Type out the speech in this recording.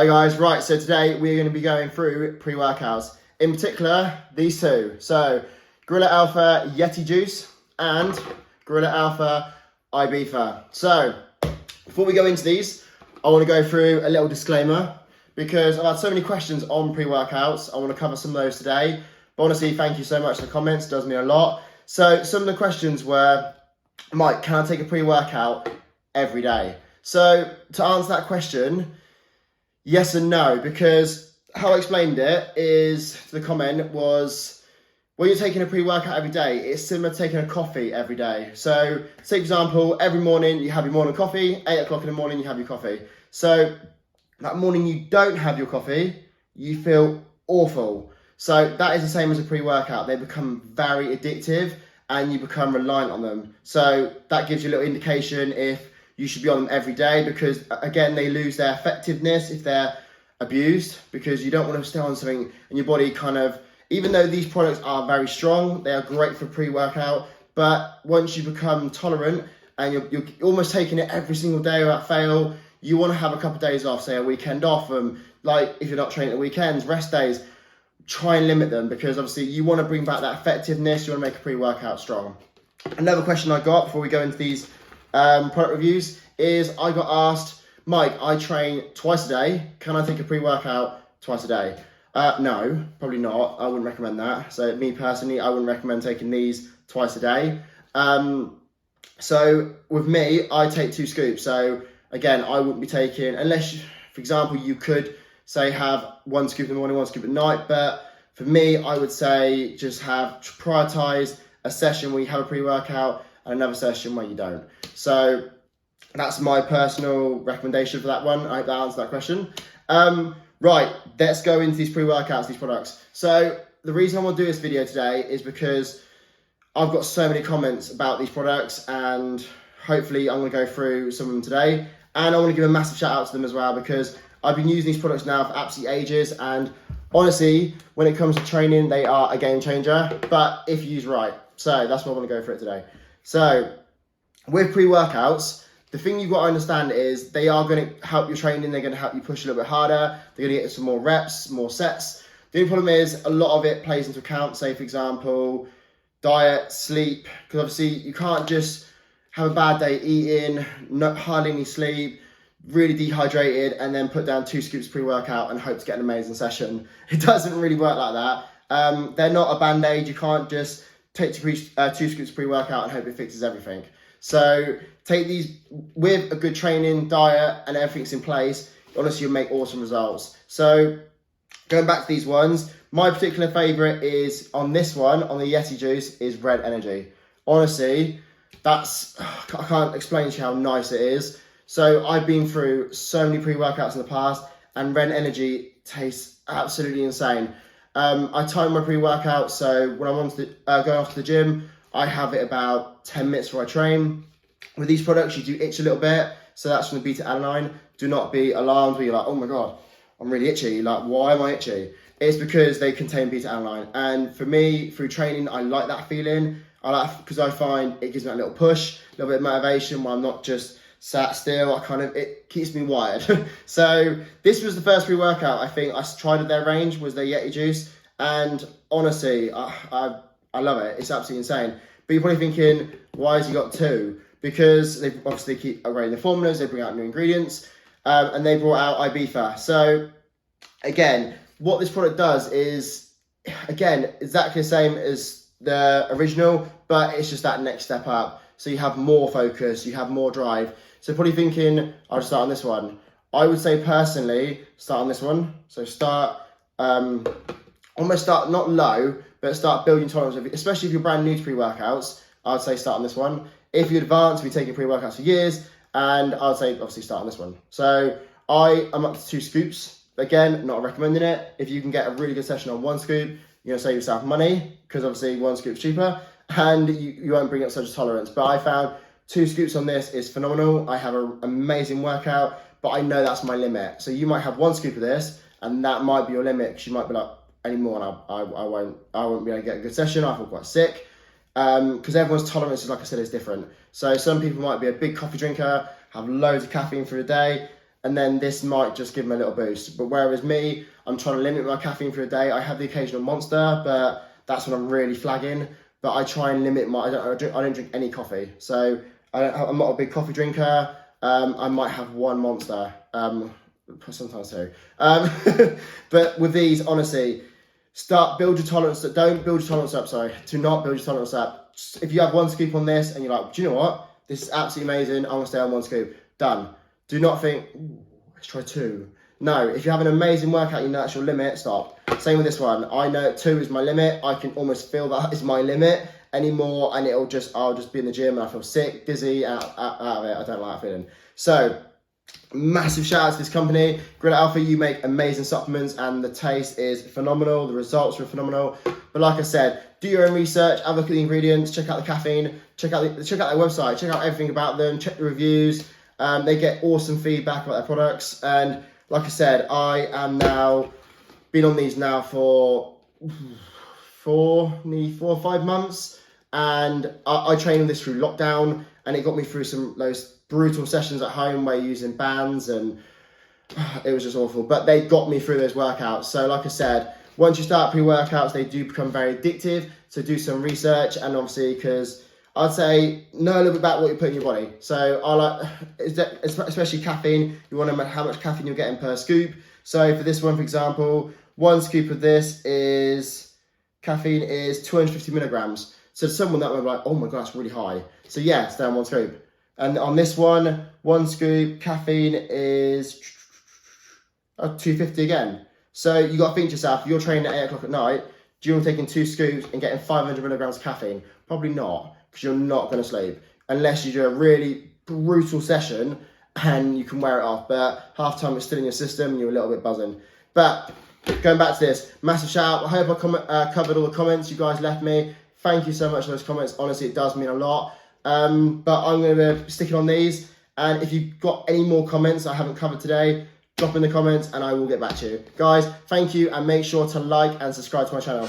Hi guys, right, so today we're going to be going through pre-workouts, in particular these two. So Gorilla Alpha Yeti Juice and Gorilla Alpha Ibiza. So before we go into these, I want to go through a little disclaimer because I've had so many questions on pre-workouts. I want to cover some of those today. But honestly, thank you so much for the comments, it does mean a lot. So some of the questions were, Mike, can I take a pre-workout every day? So to answer that question, yes and no, because how I explained it is, the comment was, when you're taking a pre-workout every day, it's similar to taking a coffee every day. So, say for example, every morning you have your morning coffee, 8 o'clock in the morning you have your coffee. So, that morning you don't have your coffee, you feel awful. So, that is the same as a pre-workout. They become very addictive and you become reliant on them. So, that gives you a little indication if you should be on them every day, because again, they lose their effectiveness if they're abused, because you don't want to stay on something and your body kind of, even though these products are very strong, they are great for pre-workout, but once you become tolerant and you're almost taking it every single day without fail, you want to have a couple of days off, say a weekend off, like if you're not training at weekends, rest days, try and limit them, because obviously you want to bring back that effectiveness, you want to make a pre-workout strong. Another question I got before we go into these product reviews is, I got asked, Mike, I train twice a day, can I take a pre-workout twice a day? No, probably not. I wouldn't recommend that. So me personally, I wouldn't recommend taking these twice a day. So with me, I take 2 scoops. So again, I wouldn't be taking, unless, for example, you could say have 1 scoop in the morning, 1 scoop at night. But for me, I would say just prioritize a session where you have a pre-workout and another session where you don't. So that's my personal recommendation for that one. I hope that answered that question. Right, let's go into these pre-workouts, these products. So the reason I want to do this video today is because I've got so many comments about these products, and hopefully I'm going to go through some of them today. And I want to give a massive shout out to them as well, because I've been using these products now for absolutely ages, and honestly, when it comes to training, they are a game changer, but if used right. So that's why I want to go for it today. So with pre-workouts, the thing you've got to understand is they are going to help your training. They're going to help you push a little bit harder. They're going to get some more reps, more sets. The only problem is a lot of it plays into account. Say, for example, diet, sleep, because obviously you can't just have a bad day eating, not hardly any sleep, really dehydrated, and then put down 2 scoops pre-workout and hope to get an amazing session. It doesn't really work like that. They're not a band-aid. You can't just take 2 scoops pre-workout and hope it fixes everything. So take these with a good training, diet, and everything's in place. Honestly, you'll make awesome results. So going back to these ones, my particular favourite is on this one, on the Yeti Juice, is Red Energy. Honestly, I can't explain to you how nice it is. So I've been through so many pre-workouts in the past, and Red Energy tastes absolutely insane. I time my pre-workout, so when I'm going off to the gym, I have it about 10 minutes before I train. With these products, you do itch a little bit, so that's from the beta-alanine. Do not be alarmed where you're like, oh my God, I'm really itchy. Like, why am I itchy? It's because they contain beta-alanine. And for me, through training, I like that feeling. I like, because I find it gives me a little push, a little bit of motivation while I'm not just sat still. It keeps me wired. So this was the first pre-workout I think I tried at their range, was their Yeti Juice. And honestly, I love it. It's absolutely insane. But you're probably thinking, why has he got 2? Because they obviously keep upgrading the formulas, they bring out new ingredients, and they brought out Ibiza. So again, what this product does is, again, exactly the same as the original, but it's just that next step up. So you have more focus, you have more drive. So probably thinking, I'll just start on this one. I would say personally, start on this one. So almost start not low, but start building tolerance, especially if you're brand new to pre-workouts. I'd say start on this one. If you're advanced, you've been taking pre-workouts for years, and I'd say obviously start on this one. So I am up to 2 scoops. Again, not recommending it. If you can get a really good session on 1 scoop, you're going to save yourself money, because obviously 1 scoop's cheaper, and you won't bring up such a tolerance. But I found 2 scoops on this is phenomenal. I have an amazing workout, but I know that's my limit. So you might have 1 scoop of this, and that might be your limit, because you might be like, anymore, and I won't be able to get a good session. I feel quite sick, because everyone's tolerance is, like I said, is different. So some people might be a big coffee drinker, have loads of caffeine through the day, and then this might just give them a little boost. But whereas me, I'm trying to limit my caffeine for a day. I have the occasional Monster, but that's when I'm really flagging. But I try and limit my, I don't drink any coffee. So I'm not a big coffee drinker. I might have one Monster, sometimes two. But with these, honestly, build your tolerance. Don't build your tolerance up, sorry. Do not build your tolerance up. If you have one scoop on this and you're like, do you know what? This is absolutely amazing. I'm going to stay on one scoop. Done. Do not think, let's try 2. No, if you have an amazing workout, you know that's your limit, stop. Same with this one. I know 2 is my limit. I can almost feel that is my limit anymore, and I'll just be in the gym and I feel sick, dizzy, out of it. I don't like that feeling. So, massive shout out to this company, Gorilla Alpha. You make amazing supplements and the taste is phenomenal. The results are phenomenal. But like I said, do your own research, have a look at the ingredients, check out the caffeine, check out their website, check out everything about them, check the reviews. They get awesome feedback about their products. And like I said, I am now been on these now for 4 or 5 months, and I trained on this through lockdown, and it got me through those brutal sessions at home where you're using bands, and it was just awful. But they got me through those workouts. So like I said, once you start pre-workouts, they do become very addictive. So do some research, and obviously, because I'd say know a little bit about what you put in your body. So I like, especially caffeine, you want to know how much caffeine you're getting per scoop. So for this one, for example, 1 scoop of this caffeine is 250 milligrams. So someone that would be like, oh my God, that's really high. So yeah, stay on 1 scoop. And on this one, 1 scoop, caffeine is 250 again. So you got to think to yourself, if you're training at 8 o'clock at night, do you want to take in 2 scoops and getting 500 milligrams of caffeine? Probably not, because you're not going to sleep. Unless you do a really brutal session and you can wear it off. But half the time it's still in your system and you're a little bit buzzing. But going back to this, massive shout out. I hope I covered all the comments you guys left me. Thank you so much for those comments. Honestly, it does mean a lot. But I'm going to be sticking on these. And if you've got any more comments I haven't covered today, drop in the comments and I will get back to you. Guys, thank you, and make sure to like and subscribe to my channel.